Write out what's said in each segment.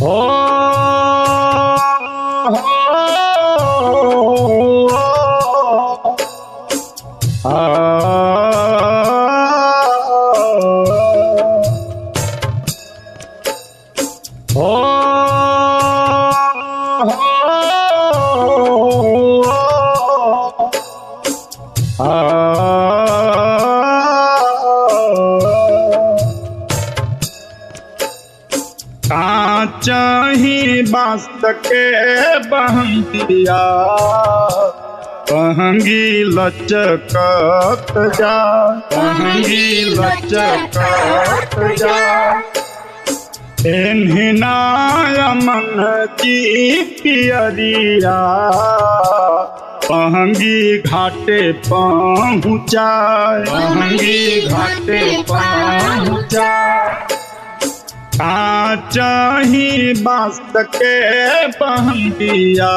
हो चाही बांस के बहंगिया बहंगी लचकत जा बहंगी लचकत जा एन्हिना मन की पियरिया बहंगी घाटे पहुँचाए बहंगी घाटे पहुँचाए चाही बांस के बहंगिया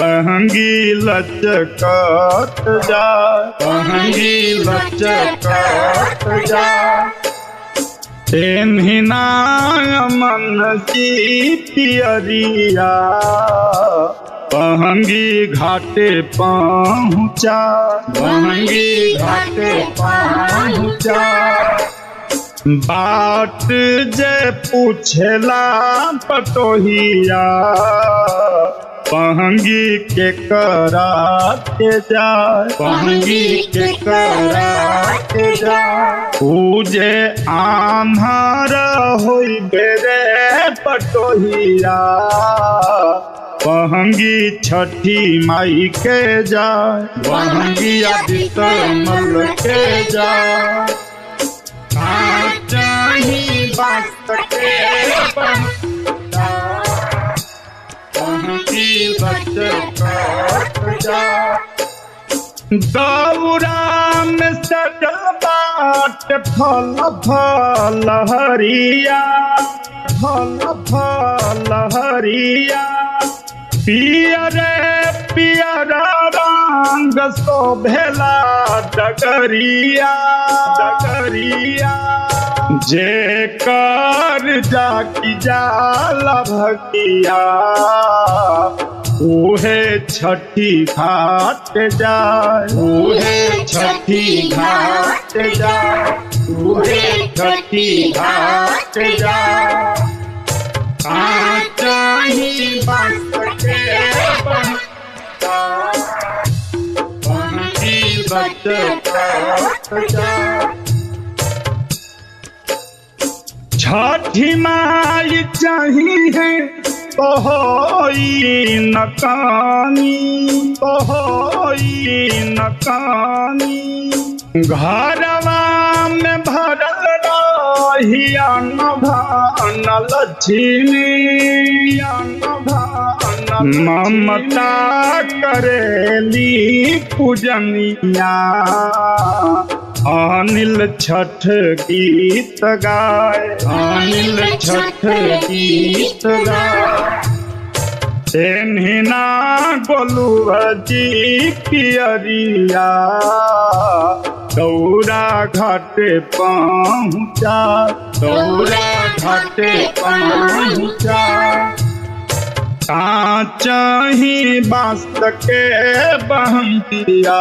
बहंगी लचकत जा बहंगी लचकत जा एन्हिना मन की पियरिया बहंगी घाटे पहुँचा बहंगी घाटे पहुँचा बात जे पूछला पटोहिया बहंगी के करा के जा बहंगी के करा के जा पूजे आम्हार होई बेरे पटोहिया बहंगी छठी माई के जा बहंगी आदित मल के जा चाही बांस के बहंगी लचकत जा दौरा में सजल बाट फल फल हरिया फल फल हरिया पियरे पियर रंग शोभेला डगरिया डगरिया जे कर जाकी जाला भगिया उहे छठी घाट जाए उहे छठी घाट जाए उहे छठी घाट जाए चाही बांस के बहंगी लचकत जा छठी माई चाहिए तो होई नकानी तो होई नकानी घरवा में भरल रही अन्न भान लक्ष्मी अन्न भान ममता करेली पूजनिया अनिल छठ गीत गाए अनिल छठ गीत गाए एन्हिना गोलुआ जी पियरिया दौरा घाटे पहुँचा दौरा घाटे पहुँचा चाही बांस के बहंगिया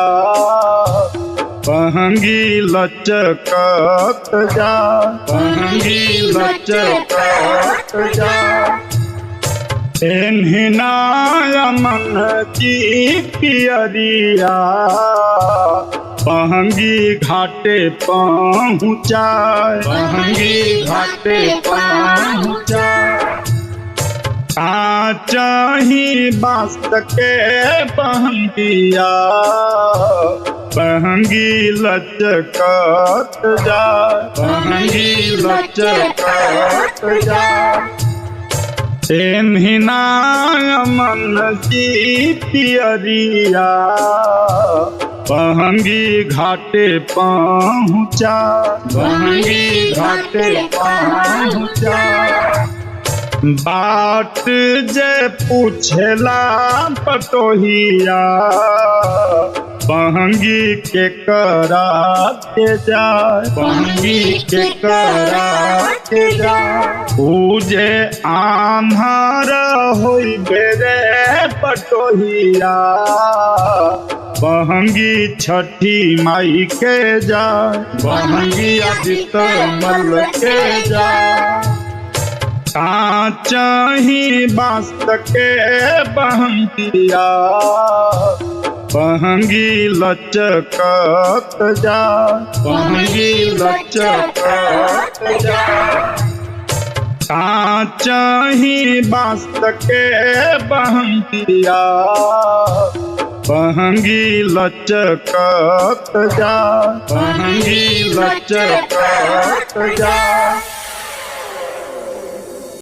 बहंगी लचकत जा बहंगी लचकत जा एन्हिना मन की पियरिया बहंगी घाटे पहुँचाए बहंगी घाटे पहुँचाए चाही बांस के बहंगिया बहंगी लचकत जा बहंगी लचकत जा एन्हिना मन की पियरिया बहंगी घाटे पहुँचा बहंगी घाटे पहुँचा बात जे पूछला पटोहिया बहंगी के करा के जाए, बहंगी के करा के जाए। पूजे आम्हार होई बेरे पटोहिया, बहंगी छठी माई के जाए, बहंगी आदित्य मल के जाए। चाही बास के बहंगिया, बहंगी लचकत जा, बहंगी लचकत जा। चाही बास के बहंगिया, बहंगी लचकत जा, बहंगी लचकत जा।